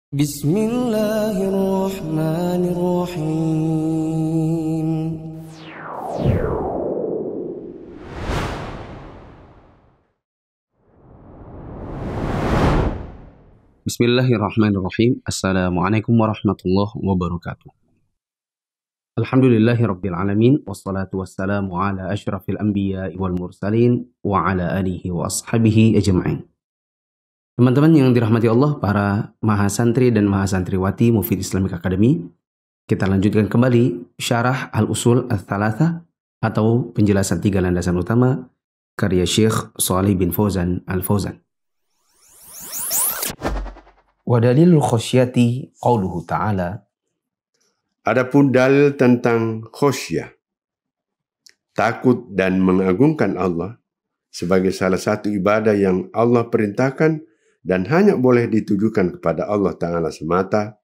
Bismillahirrahmanirrahim. Bismillahirrahmanirrahim. Assalamualaikum warahmatullahi wabarakatuh. Alhamdulillahirabbil alamin wassalatu wassalamu ala asyrafil anbiya'i wal mursalin wa ala alihi wa ashabihi ajma'in. Teman-teman yang dirahmati Allah, para mahasantri dan mahasantriwati Mufid Islamic Academy, kita lanjutkan kembali syarah Al-Usul Ats-Tsalatsa atau penjelasan 3 landasan utama karya Syekh Shalih bin Fauzan Al-Fauzan. Wa dalilul khasyati qauluhu ta'ala. Adapun dalil tentang khasyah, takut dan mengagungkan Allah sebagai salah satu ibadah yang Allah perintahkan dan hanya boleh ditujukan kepada Allah Ta'ala semata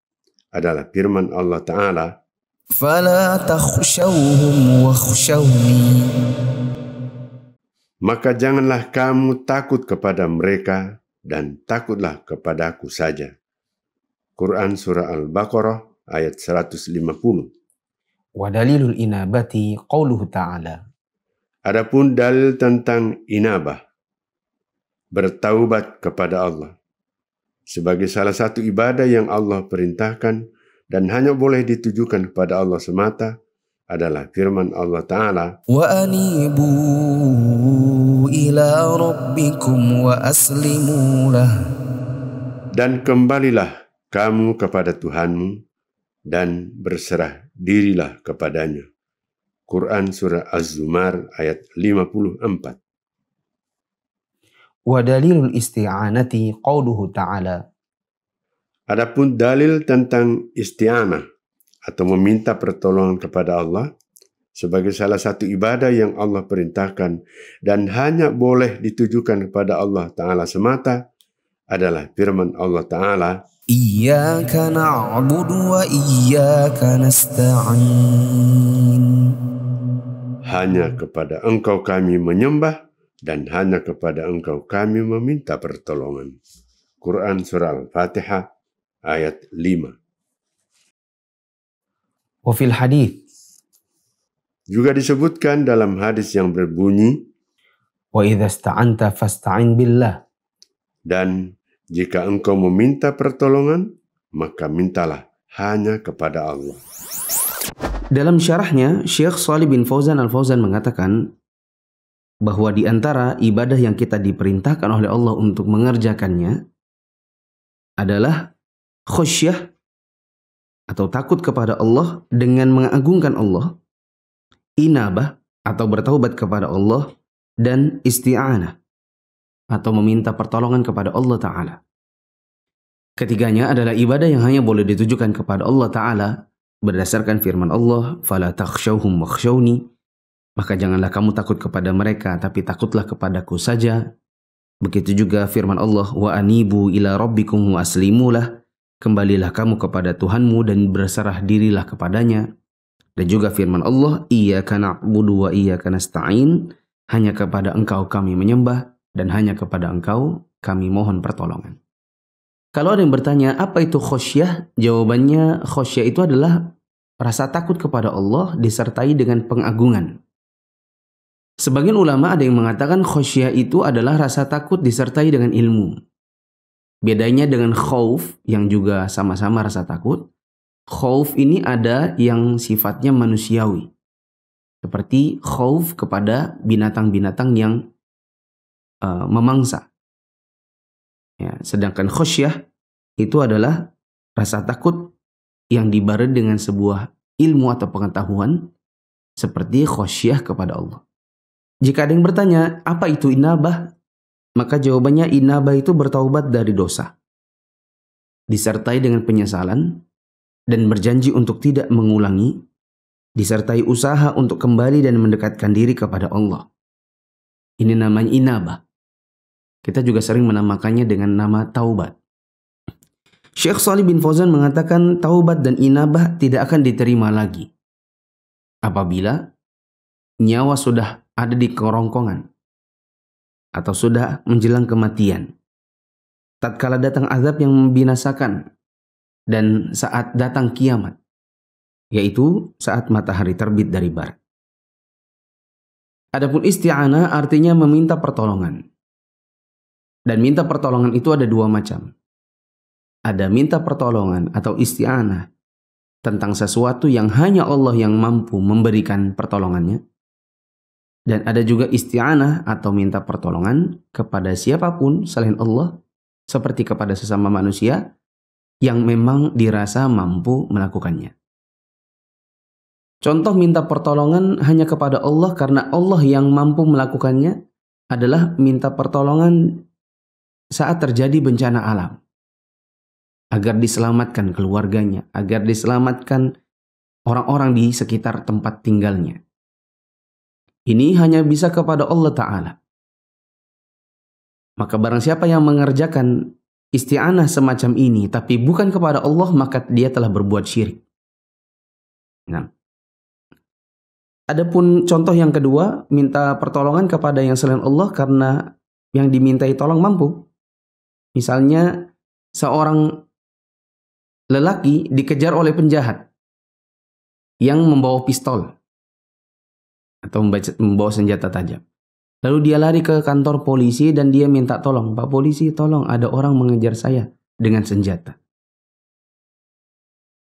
adalah firman Allah Ta'ala, Fala takhshawhum wakhshawni. maka janganlah kamu takut kepada mereka dan takutlah kepadaku saja. Quran Surah Al-Baqarah ayat 150. Wa dalilul inabati qauluhu ta'ala. Adapun dalil tentang inabah, bertaubat kepada Allah sebagai salah satu ibadah yang Allah perintahkan dan hanya boleh ditujukan kepada Allah semata adalah firman Allah Ta'ala, Wa anibu ila rabbikum wa aslimu lah. dan kembalilah kamu kepada Tuhanmu dan berserah dirilah kepadanya. Quran Surah Az-Zumar ayat 54. Wa dalilul isti'anati qauluhu ta'ala. Adapun dalil tentang isti'anah atau meminta pertolongan kepada Allah sebagai salah satu ibadah yang Allah perintahkan dan hanya boleh ditujukan kepada Allah Ta'ala semata adalah firman Allah Ta'ala, Iyyaka na'budu wa iyyaka nasta'in. hanya kepada Engkau kami menyembah dan hanya kepada Engkau kami meminta pertolongan. Quran Surah Al-Fatihah ayat 5. Wa fil hadits. Juga disebutkan dalam hadis yang berbunyi, Wa idza ista'anta fasta'in billah. dan jika engkau meminta pertolongan, maka mintalah hanya kepada Allah. Dalam syarahnya, Syekh Shalih bin Fauzan Al-Fauzan mengatakan bahwa di antara ibadah yang kita diperintahkan oleh Allah untuk mengerjakannya adalah khasyah atau takut kepada Allah dengan mengagungkan Allah, inabah atau bertaubat kepada Allah, dan isti'anah atau meminta pertolongan kepada Allah Ta'ala. Ketiganya adalah ibadah yang hanya boleh ditujukan kepada Allah Ta'ala berdasarkan firman Allah, fala takhshawhum wakhshawni, maka janganlah kamu takut kepada mereka, tapi takutlah kepadaku saja. Begitu juga firman Allah, wa anibu ila rabbikum wa aslimulah, kembalilah kamu kepada Tuhanmu dan berserah dirilah kepadanya. Dan juga firman Allah, iyyaka na'budu wa iyyaka nasta'in, hanya kepada Engkau kami menyembah dan hanya kepada Engkau kami mohon pertolongan. Kalau ada yang bertanya, apa itu khasyah? Jawabannya, khasyah itu adalah rasa takut kepada Allah disertai dengan pengagungan. Sebagian ulama ada yang mengatakan khasyah itu adalah rasa takut disertai dengan ilmu. Bedanya dengan khauf yang juga sama-sama rasa takut. Khauf ini ada yang sifatnya manusiawi. Seperti khauf kepada binatang-binatang yang memangsa. Ya, sedangkan khasyah itu adalah rasa takut yang dibarengi dengan sebuah ilmu atau pengetahuan seperti khasyah kepada Allah. Jika ada yang bertanya, apa itu inabah? Maka jawabannya, inabah itu bertaubat dari dosa, disertai dengan penyesalan dan berjanji untuk tidak mengulangi, disertai usaha untuk kembali dan mendekatkan diri kepada Allah. Ini namanya inabah. Kita juga sering menamakannya dengan nama taubat. Syekh Shalih bin Fauzan mengatakan taubat dan inabah tidak akan diterima lagi apabila nyawa sudah ada di kerongkongan atau sudah menjelang kematian. Tatkala datang azab yang membinasakan dan saat datang kiamat, yaitu saat matahari terbit dari barat. Adapun isti'anah artinya meminta pertolongan. Dan minta pertolongan itu ada dua macam. Ada minta pertolongan atau isti'anah tentang sesuatu yang hanya Allah yang mampu memberikan pertolongannya. Dan ada juga isti'anah atau minta pertolongan kepada siapapun selain Allah, seperti kepada sesama manusia yang memang dirasa mampu melakukannya. Contoh minta pertolongan hanya kepada Allah karena Allah yang mampu melakukannya adalah minta pertolongan saat terjadi bencana alam. Agar diselamatkan keluarganya, agar diselamatkan orang-orang di sekitar tempat tinggalnya. Ini hanya bisa kepada Allah Ta'ala. Maka barang siapa yang mengerjakan isti'anah semacam ini, tapi bukan kepada Allah, maka dia telah berbuat syirik. Nah, adapun contoh yang kedua, minta pertolongan kepada yang selain Allah karena yang dimintai tolong mampu. Misalnya, seorang lelaki dikejar oleh penjahat yang membawa pistol atau membawa senjata tajam. Lalu dia lari ke kantor polisi dan dia minta tolong, "Pak polisi, tolong, ada orang mengejar saya dengan senjata."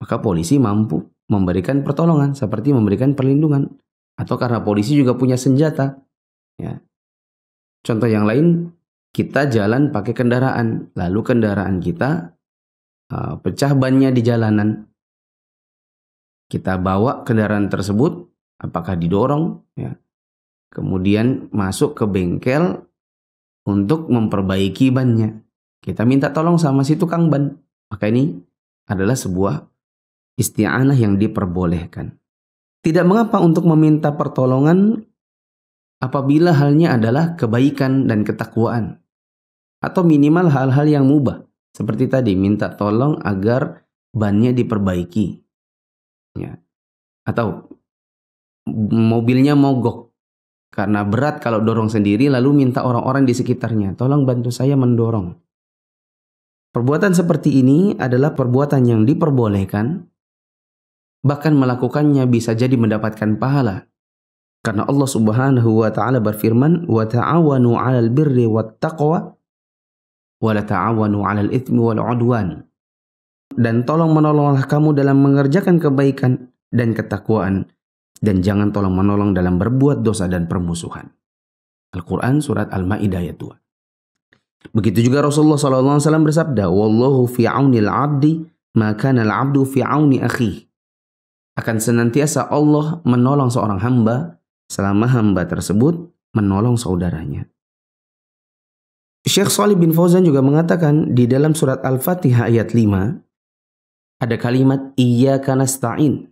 Maka polisi mampu memberikan pertolongan seperti memberikan perlindungan, atau karena polisi juga punya senjata. Ya. Contoh yang lain, kita jalan pakai kendaraan, lalu kendaraan kita pecah bannya di jalanan. Kita bawa kendaraan tersebut, apakah didorong, ya, kemudian masuk ke bengkel untuk memperbaiki bannya. Kita minta tolong sama si tukang ban. Maka ini adalah sebuah isti'anah yang diperbolehkan. Tidak mengapa untuk meminta pertolongan apabila halnya adalah kebaikan dan ketakwaan, atau minimal hal-hal yang mubah. Seperti tadi, minta tolong agar bannya diperbaiki. Ya. Atau mobilnya mogok karena berat kalau dorong sendiri, lalu minta orang-orang di sekitarnya, "Tolong bantu saya mendorong." Perbuatan seperti ini adalah perbuatan yang diperbolehkan, bahkan melakukannya bisa jadi mendapatkan pahala. Karena Allah Subhanahu wa Ta'ala berfirman, "Wa ta'awanu 'alal birri wat taqwa wa la ta'awanu 'alal itsmi wal 'udwan." Dan tolong menolonglah kamu dalam mengerjakan kebaikan dan ketakwaan, dan jangan tolong menolong dalam berbuat dosa dan permusuhan. Al-Quran surat Al-Ma'idah ayat 2. Begitu juga Rasulullah SAW bersabda, "Wallahu fi 'aunil 'abdi ma kana al-'abdu fi 'auni akhihi." Akan senantiasa Allah menolong seorang hamba selama hamba tersebut menolong saudaranya. Syekh Shalih bin Fauzan juga mengatakan di dalam surat Al-Fatihah ayat 5 ada kalimat iyyaka nasta'in.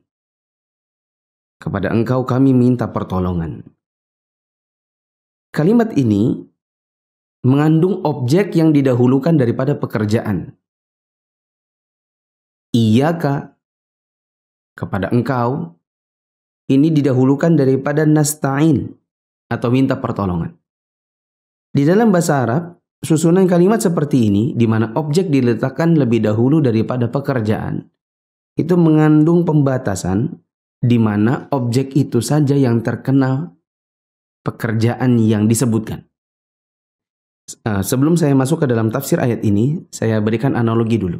Kepada engkau kami minta pertolongan. Kalimat ini mengandung objek yang didahulukan daripada pekerjaan. Iyyaka, kepada engkau, ini didahulukan daripada nasta'in atau minta pertolongan. Di dalam bahasa Arab, susunan kalimat seperti ini, di mana objek diletakkan lebih dahulu daripada pekerjaan, itu mengandung pembatasan di mana objek itu saja yang terkena pekerjaan yang disebutkan. Sebelum saya masuk ke dalam tafsir ayat ini, saya berikan analogi dulu.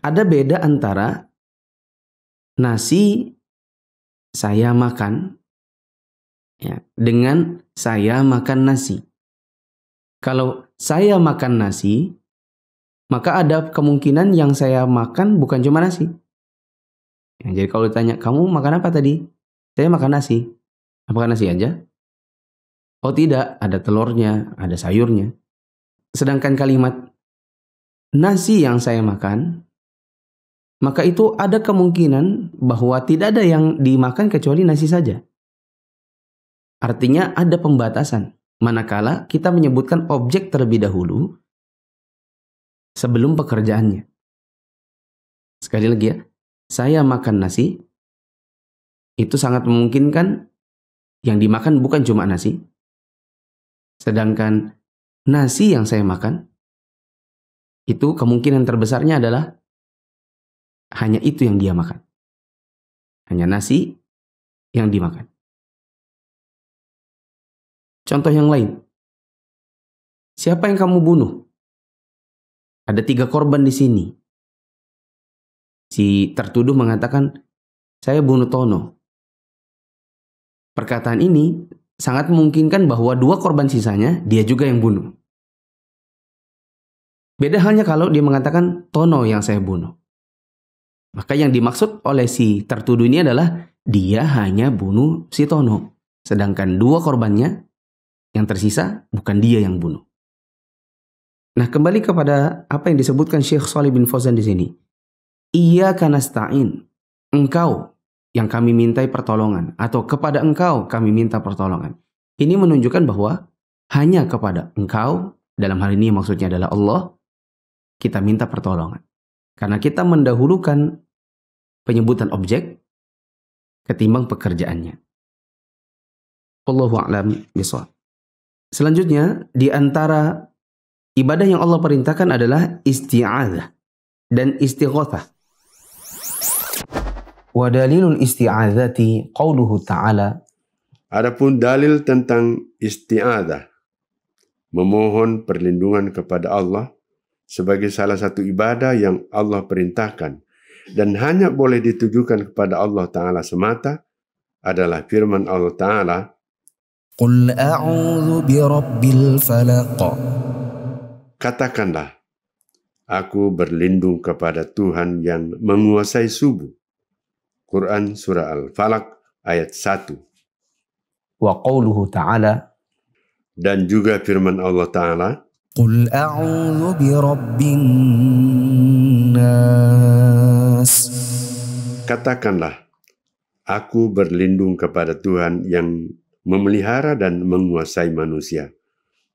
Ada beda antara nasi saya makan, ya, dengan saya makan nasi. Kalau saya makan nasi, maka ada kemungkinan yang saya makan bukan cuma nasi. Ya, jadi kalau ditanya, "Kamu makan apa tadi?" "Saya makan nasi." "Apakah nasi aja?" "Oh tidak, ada telurnya, ada sayurnya." Sedangkan kalimat nasi yang saya makan, maka itu ada kemungkinan bahwa tidak ada yang dimakan kecuali nasi saja. Artinya ada pembatasan. Manakala kita menyebutkan objek terlebih dahulu sebelum pekerjaannya. Sekali lagi ya, saya makan nasi, itu sangat memungkinkan yang dimakan bukan cuma nasi. Sedangkan nasi yang saya makan, itu kemungkinan terbesarnya adalah hanya itu yang dia makan. Hanya nasi yang dimakan. Contoh yang lain. Siapa yang kamu bunuh? Ada 3 korban di sini. Si tertuduh mengatakan, saya bunuh Tono. Perkataan ini sangat memungkinkan bahwa 2 korban sisanya dia juga yang bunuh. Beda halnya kalau dia mengatakan Tono yang saya bunuh. Maka yang dimaksud oleh si tertuduh ini adalah dia hanya bunuh si Tono. Sedangkan 2 korbannya yang tersisa bukan dia yang bunuh. Nah, kembali kepada apa yang disebutkan Syekh Shalih bin Fauzan di sini. Iyyaka nasta'in. Engkau yang kami mintai pertolongan, atau kepada engkau kami minta pertolongan. Ini menunjukkan bahwa hanya kepada engkau, dalam hal ini maksudnya adalah Allah, kita minta pertolongan. Karena kita mendahulukan penyebutan objek ketimbang pekerjaannya. Wallahu a'lam bishawab. Selanjutnya, di antara ibadah yang Allah perintahkan adalah isti'adzah dan istighatsah. Wa dalilul isti'adzati qauluhu ta'ala. Adapun dalil tentang isti'adzah, memohon perlindungan kepada Allah sebagai salah satu ibadah yang Allah perintahkan dan hanya boleh ditujukan kepada Allah Ta'ala semata, adalah firman Allah Ta'ala, Qul a'udzu birabbil falaq. katakanlah, aku berlindung kepada Tuhan yang menguasai subuh. Quran Surah Al-Falaq ayat 1. Wa qauluhu ta'ala. Dan juga firman Allah Ta'ala, Qul a'udzu birabbin nas. katakanlah, aku berlindung kepada Tuhan yang memelihara dan menguasai manusia.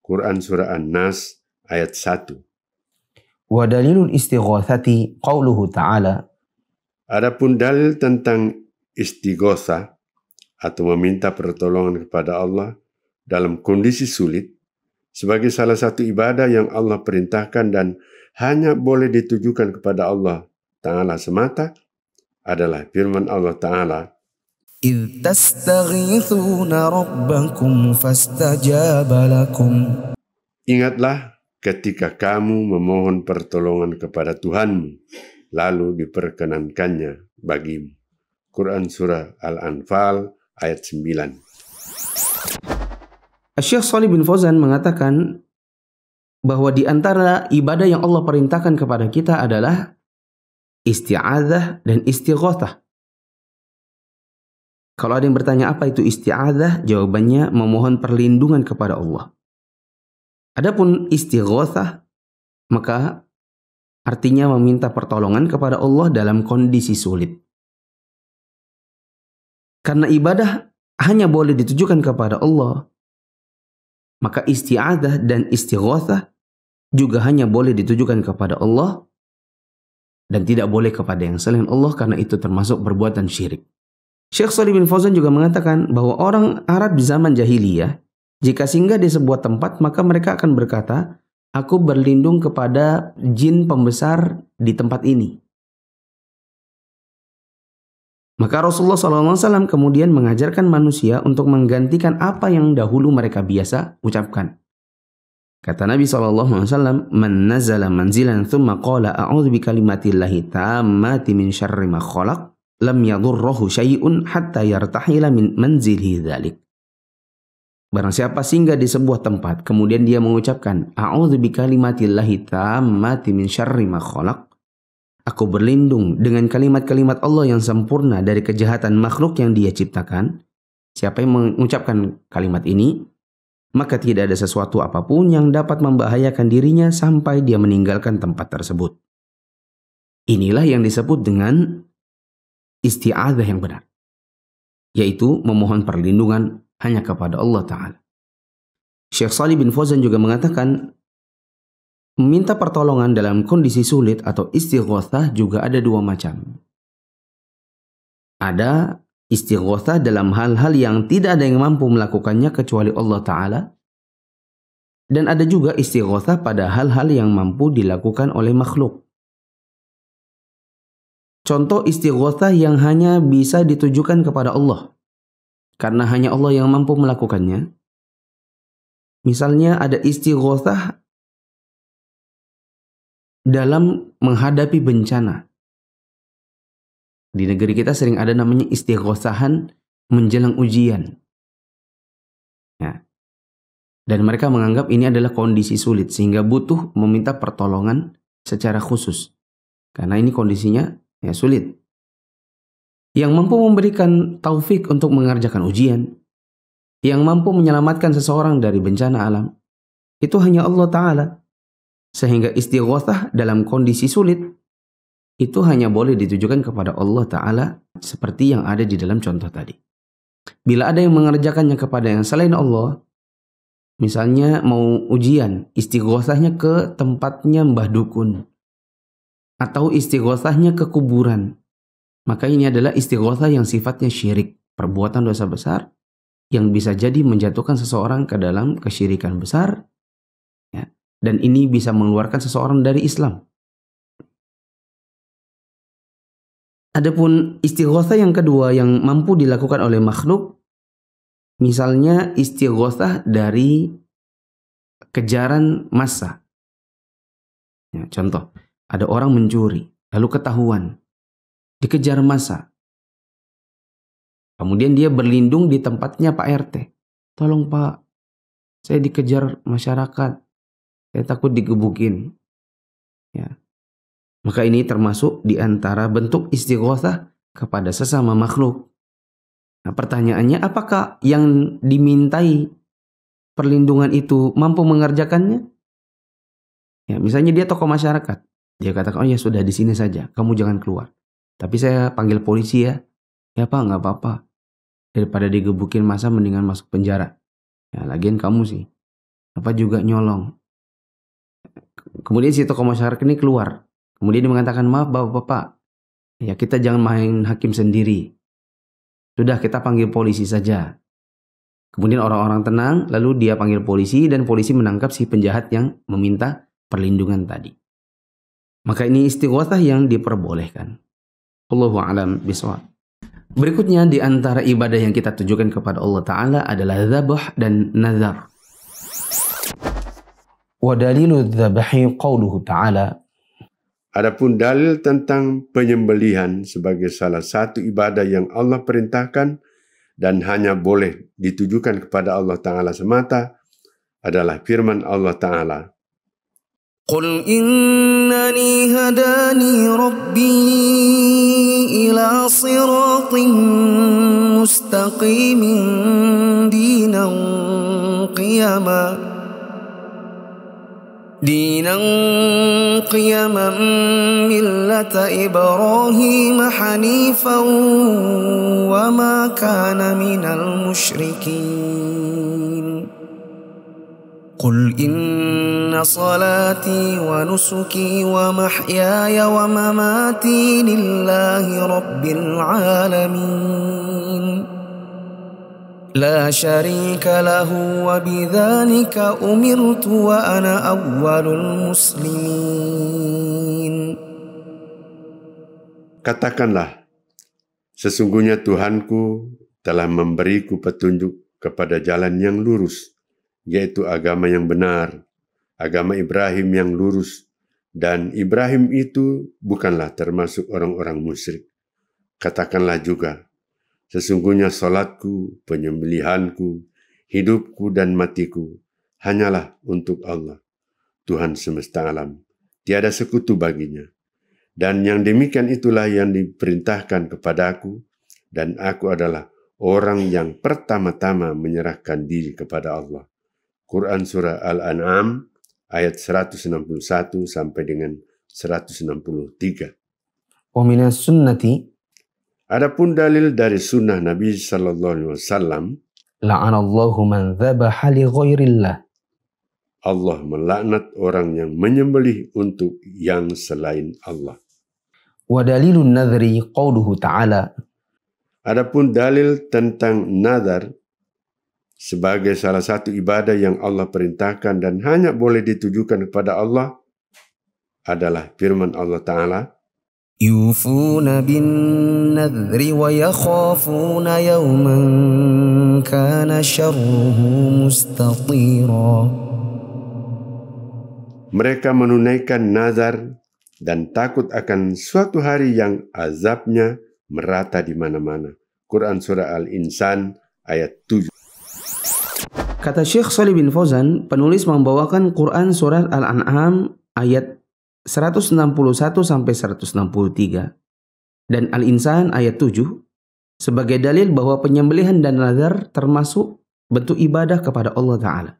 Quran Surah An-Nas ayat 1. Wa dalilul istighatsati qauluhu ta'ala. Adapun dalil tentang istighosa atau meminta pertolongan kepada Allah dalam kondisi sulit sebagai salah satu ibadah yang Allah perintahkan dan hanya boleh ditujukan kepada Allah Ta'ala semata, adalah firman Allah Ta'ala, إذ تستغيثون ربكم فاستجاب لكم. ingatlah ketika kamu memohon pertolongan kepada Tuhanmu, lalu diperkenankannya bagimu. Quran Surah Al-Anfal ayat 9. Syekh Shalih bin Fauzan mengatakan bahwa di antara ibadah yang Allah perintahkan kepada kita adalah isti'adzah dan istighatsah. Kalau ada yang bertanya apa itu isti'adzah, jawabannya memohon perlindungan kepada Allah. Adapun istighatsah, maka artinya meminta pertolongan kepada Allah dalam kondisi sulit. Karena ibadah hanya boleh ditujukan kepada Allah, maka isti'adzah dan istighatsah juga hanya boleh ditujukan kepada Allah dan tidak boleh kepada yang selain Allah, karena itu termasuk perbuatan syirik. Syekh Shalih bin Fauzan juga mengatakan bahwa orang Arab di zaman jahiliyah, jika singgah di sebuah tempat, maka mereka akan berkata, aku berlindung kepada jin pembesar di tempat ini. Maka Rasulullah SAW kemudian mengajarkan manusia untuk menggantikan apa yang dahulu mereka biasa ucapkan. Kata Nabi SAW, Man nazala manzilan thumma qala a'udzu bikalimatillahi tammati min syarri ma khalaq, lam yadurruhu syai'un hatta yartahila min manzilihi dzalik. Barang siapa singgah di sebuah tempat, kemudian dia mengucapkan, A'udzu bikalimatillahi tammati min syarri ma khalaq. Aku berlindung dengan kalimat-kalimat Allah yang sempurna dari kejahatan makhluk yang Dia ciptakan. Siapa yang mengucapkan kalimat ini, maka tidak ada sesuatu apapun yang dapat membahayakan dirinya sampai dia meninggalkan tempat tersebut. Inilah yang disebut dengan isti'adzah yang benar, yaitu memohon perlindungan hanya kepada Allah Ta'ala. Syekh Shalih bin Fauzan juga mengatakan, meminta pertolongan dalam kondisi sulit atau istighatsah juga ada 2 macam. Ada istighatsah dalam hal-hal yang tidak ada yang mampu melakukannya kecuali Allah Ta'ala. Dan ada juga istighatsah pada hal-hal yang mampu dilakukan oleh makhluk. contoh istighotsah yang hanya bisa ditujukan kepada Allah, karena hanya Allah yang mampu melakukannya. Misalnya ada istighotsah dalam menghadapi bencana. Di negeri kita sering ada namanya istighotsahan menjelang ujian. Ya. Dan mereka menganggap ini adalah kondisi sulit sehingga butuh meminta pertolongan secara khusus. Karena ini kondisinya ya sulit. Yang mampu memberikan taufik untuk mengerjakan ujian, yang mampu menyelamatkan seseorang dari bencana alam, itu hanya Allah Ta'ala. Sehingga istighotsah dalam kondisi sulit itu hanya boleh ditujukan kepada Allah Ta'ala seperti yang ada di dalam contoh tadi. Bila ada yang mengerjakannya kepada yang selain Allah, misalnya mau ujian, istighotsahnya ke tempatnya mbah dukun, atau istighotsahnya ke kuburan, maka ini adalah istighotsah yang sifatnya syirik, perbuatan dosa besar yang bisa jadi menjatuhkan seseorang ke dalam kesyirikan besar, ya. Dan ini bisa mengeluarkan seseorang dari Islam. Adapun istighotsah yang kedua yang mampu dilakukan oleh makhluk, misalnya istighotsah dari kejaran massa. Ya, contoh, ada orang mencuri, lalu ketahuan, dikejar massa. Kemudian dia berlindung di tempatnya Pak RT. Tolong Pak, saya dikejar masyarakat. Saya takut digebukin. Ya. Maka ini termasuk di antara bentuk istighotsah kepada sesama makhluk. Nah, pertanyaannya, apakah yang dimintai perlindungan itu mampu mengerjakannya? Ya, misalnya dia tokoh masyarakat. Dia katakan, oh ya sudah di sini saja, kamu jangan keluar. Tapi saya panggil polisi ya. Ya Pak, nggak apa-apa. Daripada digebukin masa mendingan masuk penjara. Ya, lagian kamu sih. Apa juga nyolong. Kemudian si tokoh masyarakat ini keluar. Kemudian dia mengatakan, maaf bapak-bapak, ya kita jangan main hakim sendiri. Sudah kita panggil polisi saja. Kemudian orang-orang tenang, lalu dia panggil polisi dan polisi menangkap si penjahat yang meminta perlindungan tadi. Maka ini istighotsah yang diperbolehkan. Allahu a'lam bishawab. Berikutnya di antara ibadah yang kita tujukan kepada Allah Ta'ala adalah dzabh dan nazar. Wa dalilu dzabhi qauluhu ta'ala. Adapun dalil tentang penyembelihan sebagai salah satu ibadah yang Allah perintahkan dan hanya boleh ditujukan kepada Allah Ta'ala semata adalah firman Allah Ta'ala. Qul innani hadani rabbi ila siratin mustaqimin dinan qiyaman millata Ibrahim hanifan wa ma kana minal musyrikin. Qul inna salati wa nusuki wa mahyaya wa mamati lillahi rabbil alamin. La syarika lahu wa bidzalika umirtu wa ana awwalul muslimin. Katakanlah, sesungguhnya Tuhanku telah memberiku petunjuk kepada jalan yang lurus, yaitu agama yang benar, agama Ibrahim yang lurus, dan Ibrahim itu bukanlah termasuk orang-orang musyrik. Katakanlah juga, sesungguhnya salatku, penyembelihanku, hidupku dan matiku hanyalah untuk Allah, Tuhan semesta alam. Tiada sekutu baginya. Dan yang demikian itulah yang diperintahkan kepadaku, dan aku adalah orang yang pertama-tama menyerahkan diri kepada Allah. Quran Surah Al-An'am ayat 161 sampai dengan 163. Wa minas sunnati. Adapun dalil dari sunnah Nabi sallallahu alaihi wasallam, la'anallahu man dzabaha li ghairillah. Allah melaknat orang yang menyembelih untuk yang selain Allah. Wa dalilun nadhri qauluhu ta'ala. Adapun dalil tentang nazar sebagai salah satu ibadah yang Allah perintahkan dan hanya boleh ditujukan kepada Allah adalah firman Allah Ta'ala. يوفون بالنذر ويخافون يوما كان شره مستطيرا. Mereka menunaikan nazar dan takut akan suatu hari yang azabnya merata di mana-mana. Quran Surah Al-Insan ayat 7. Kata Syekh Shalih bin Fauzan, penulis membawakan Quran Surat Al-An'am ayat 161 sampai 163 dan Al-Insan ayat 7 sebagai dalil bahwa penyembelihan dan nazar termasuk bentuk ibadah kepada Allah Ta'ala.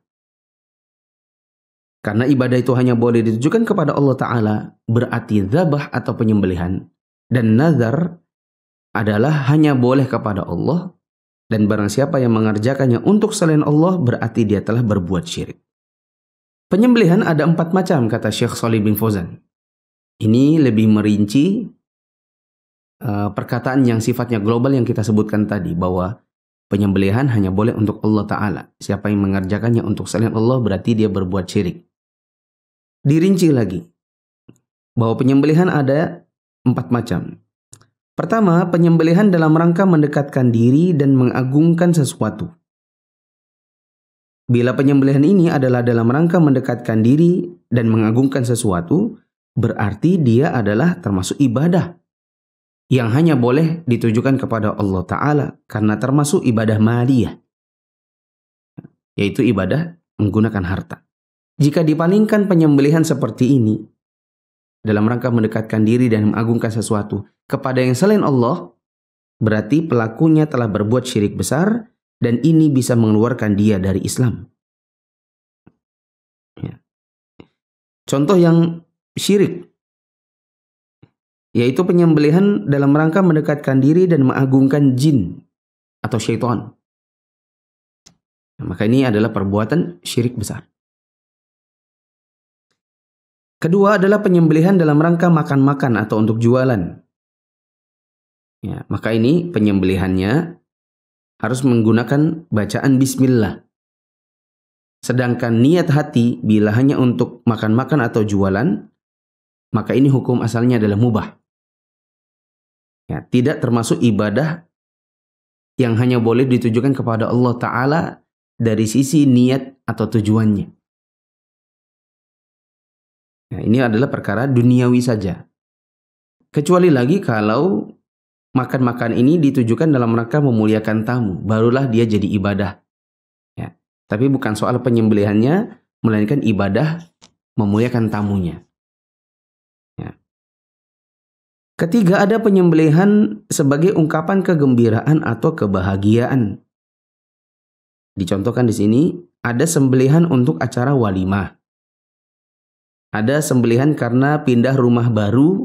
Karena ibadah itu hanya boleh ditujukan kepada Allah Ta'ala, berarti dzabah atau penyembelihan dan nazar adalah hanya boleh kepada Allah, dan barang siapa yang mengerjakannya untuk selain Allah berarti dia telah berbuat syirik. Penyembelihan ada 4 macam, kata Syekh Shalih bin Fauzan. Ini lebih merinci perkataan yang sifatnya global yang kita sebutkan tadi, bahwa penyembelihan hanya boleh untuk Allah Ta'ala. Siapa yang mengerjakannya untuk selain Allah berarti dia berbuat syirik. Dirinci lagi, bahwa penyembelihan ada 4 macam. Pertama, penyembelihan dalam rangka mendekatkan diri dan mengagungkan sesuatu. Bila penyembelihan ini adalah dalam rangka mendekatkan diri dan mengagungkan sesuatu, berarti dia adalah termasuk ibadah yang hanya boleh ditujukan kepada Allah Ta'ala, karena termasuk ibadah maliyah, yaitu ibadah menggunakan harta. Jika dipalingkan penyembelihan seperti ini dalam rangka mendekatkan diri dan mengagungkan sesuatu kepada yang selain Allah, berarti pelakunya telah berbuat syirik besar, dan ini bisa mengeluarkan dia dari Islam. Ya. Contoh yang syirik, yaitu penyembelihan dalam rangka mendekatkan diri dan mengagungkan jin atau syaitan. Nah, maka ini adalah perbuatan syirik besar. Kedua adalah penyembelihan dalam rangka makan-makan atau untuk jualan. Ya, maka ini penyembelihannya harus menggunakan bacaan bismillah. Sedangkan niat hati bila hanya untuk makan-makan atau jualan, maka ini hukum asalnya adalah mubah. Ya, tidak termasuk ibadah yang hanya boleh ditujukan kepada Allah Ta'ala dari sisi niat atau tujuannya. Ya, ini adalah perkara duniawi saja. Kecuali lagi kalau makan-makan ini ditujukan dalam rangka memuliakan tamu, barulah dia jadi ibadah. Ya. Tapi bukan soal penyembelihannya, melainkan ibadah memuliakan tamunya. Ya. Ketiga, ada penyembelihan sebagai ungkapan kegembiraan atau kebahagiaan. Dicontohkan di sini, ada sembelihan untuk acara walimah. Ada sembelihan karena pindah rumah baru,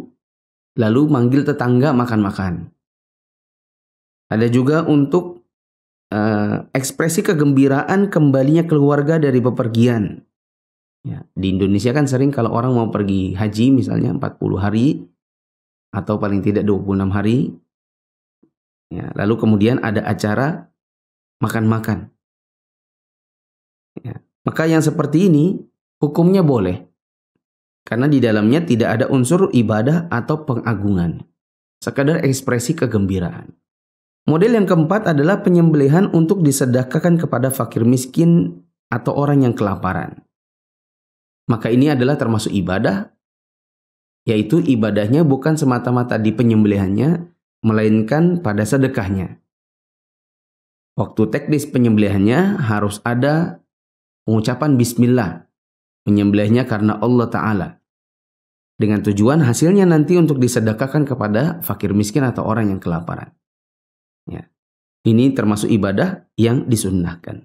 lalu manggil tetangga makan-makan. Ada juga untuk ekspresi kegembiraan kembalinya keluarga dari bepergian. Ya, di Indonesia kan sering kalau orang mau pergi haji misalnya 40 hari atau paling tidak 26 hari. Ya, lalu kemudian ada acara makan-makan. Ya, maka yang seperti ini hukumnya boleh. Karena di dalamnya tidak ada unsur ibadah atau pengagungan. Sekadar ekspresi kegembiraan. Model yang keempat adalah penyembelihan untuk disedekahkan kepada fakir miskin atau orang yang kelaparan. Maka ini adalah termasuk ibadah, yaitu ibadahnya bukan semata-mata di penyembelihannya, melainkan pada sedekahnya. Waktu teknis penyembelihannya harus ada pengucapan bismillah, menyembelihnya karena Allah Ta'ala, dengan tujuan hasilnya nanti untuk disedekahkan kepada fakir miskin atau orang yang kelaparan. Ya. Ini termasuk ibadah yang disunnahkan.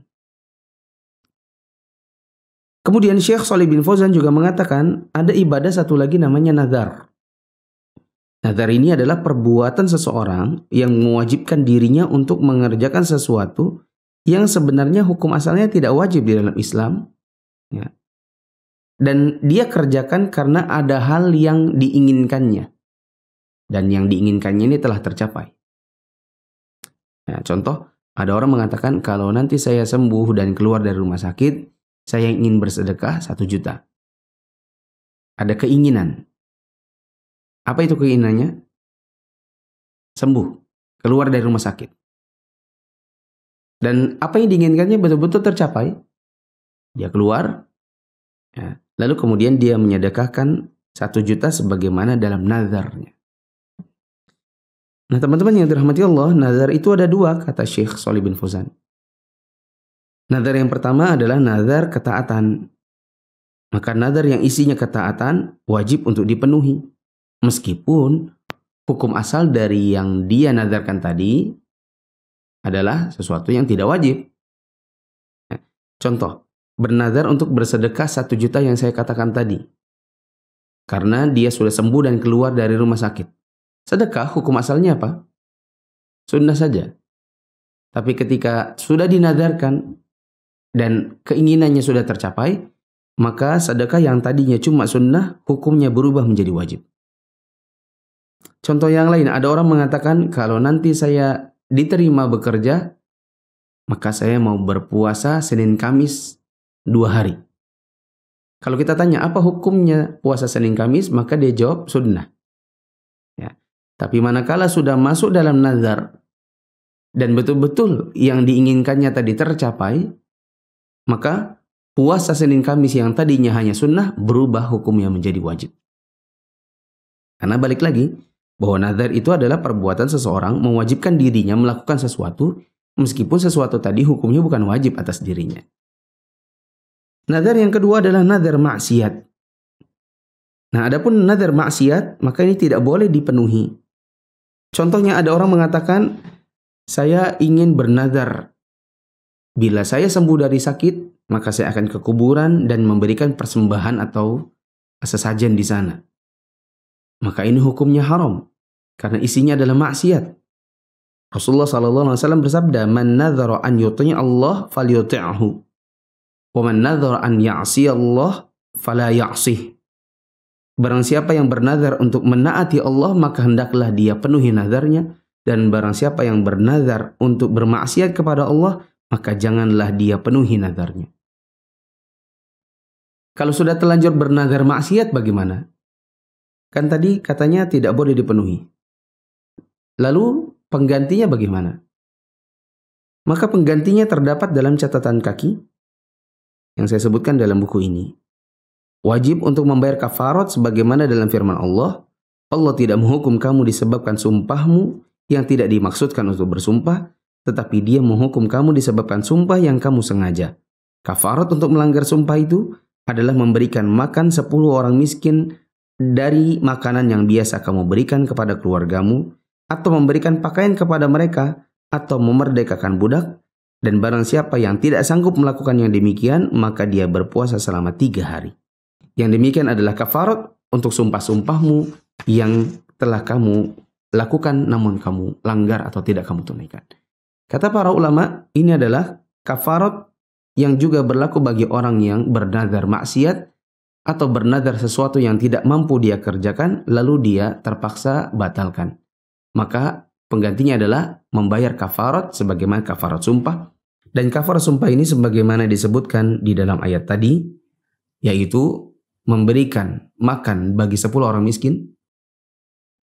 Kemudian Syekh Shalih bin Fauzan juga mengatakan ada ibadah satu lagi namanya nazar. Nazar ini adalah perbuatan seseorang yang mewajibkan dirinya untuk mengerjakan sesuatu yang sebenarnya hukum asalnya tidak wajib di dalam Islam. Ya. Dan dia kerjakan karena ada hal yang diinginkannya. Dan yang diinginkannya ini telah tercapai. Nah, contoh, ada orang mengatakan kalau nanti saya sembuh dan keluar dari rumah sakit, saya ingin bersedekah 1 juta. Ada keinginan. Apa itu keinginannya? Sembuh, keluar dari rumah sakit. Dan apa yang diinginkannya betul-betul tercapai. Dia keluar, ya, lalu kemudian dia menyedekahkan 1 juta sebagaimana dalam nazarnya. Nah teman-teman yang dirahmati Allah, nazar itu ada 2 kata Syekh Shalih bin Fauzan. Nazar yang pertama adalah nazar ketaatan. Maka nazar yang isinya ketaatan wajib untuk dipenuhi. Meskipun hukum asal dari yang dia nazarkan tadi adalah sesuatu yang tidak wajib. Contoh, bernazar untuk bersedekah 1 juta yang saya katakan tadi. Karena dia sudah sembuh dan keluar dari rumah sakit. Sedekah hukum asalnya apa? Sunnah saja. Tapi ketika sudah dinazarkan dan keinginannya sudah tercapai, maka sedekah yang tadinya cuma sunnah, hukumnya berubah menjadi wajib. Contoh yang lain, ada orang mengatakan, kalau nanti saya diterima bekerja, maka saya mau berpuasa Senin Kamis 2 hari. Kalau kita tanya, apa hukumnya puasa Senin Kamis? Maka dia jawab, sunnah. Ya. Tapi manakala sudah masuk dalam nazar, dan betul-betul yang diinginkannya tadi tercapai, maka puasa Senin Kamis yang tadinya hanya sunnah, berubah hukumnya menjadi wajib. Karena balik lagi, bahwa nazar itu adalah perbuatan seseorang mewajibkan dirinya melakukan sesuatu, meskipun sesuatu tadi hukumnya bukan wajib atas dirinya. Nazar yang kedua adalah nazar maksiat. Nah, adapun nazar maksiat, maka ini tidak boleh dipenuhi. Contohnya ada orang mengatakan, saya ingin bernazar, bila saya sembuh dari sakit, maka saya akan ke kuburan dan memberikan persembahan atau sesajen di sana. Maka ini hukumnya haram, karena isinya adalah maksiat. Rasulullah SAW bersabda, "Man nadhara an yuti'a Allah falyuti'hu, wa man nadhara an ya'si Allah fala ya'sih." Barang siapa yang bernazar untuk menaati Allah, maka hendaklah dia penuhi nazarnya, dan barang siapa yang bernazar untuk bermaksiat kepada Allah, maka janganlah dia penuhi nazarnya. Kalau sudah terlanjur bernazar maksiat bagaimana? Kan tadi katanya tidak boleh dipenuhi. Lalu penggantinya bagaimana? Maka penggantinya terdapat dalam catatan kaki yang saya sebutkan dalam buku ini. Wajib untuk membayar kafarat sebagaimana dalam firman Allah, Allah tidak menghukum kamu disebabkan sumpahmu yang tidak dimaksudkan untuk bersumpah, tetapi dia menghukum kamu disebabkan sumpah yang kamu sengaja. Kafarat untuk melanggar sumpah itu adalah memberikan makan 10 orang miskin dari makanan yang biasa kamu berikan kepada keluargamu, atau memberikan pakaian kepada mereka, atau memerdekakan budak. Dan barang siapa yang tidak sanggup melakukan yang demikian, maka dia berpuasa selama 3 hari. Yang demikian adalah kafarat untuk sumpah-sumpahmu yang telah kamu lakukan namun kamu langgar atau tidak kamu tunaikan. Kata para ulama, ini adalah kafarat yang juga berlaku bagi orang yang bernazar maksiat atau bernazar sesuatu yang tidak mampu dia kerjakan, lalu dia terpaksa batalkan. Maka penggantinya adalah membayar kafarat sebagaimana kafarat sumpah. Dan kafarat sumpah ini sebagaimana disebutkan di dalam ayat tadi, yaitu memberikan makan bagi 10 orang miskin,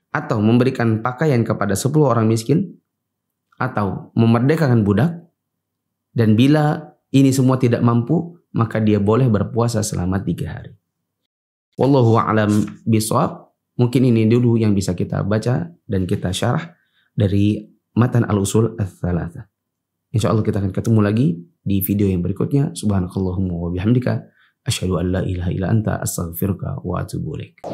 atau memberikan pakaian kepada 10 orang miskin, atau memerdekakan budak. Dan bila ini semua tidak mampu, maka dia boleh berpuasa selama 3 hari. Wallahu a'lam bishawab. Mungkin ini dulu yang bisa kita baca dan kita syarah dari matan al-usul ats-tsalatsah. Insyaallah kita akan ketemu lagi di video yang berikutnya. Subhanakallahumma wa bihamdika asyhadu an la ilaha illa anta astaghfiruka wa atubu ilaik.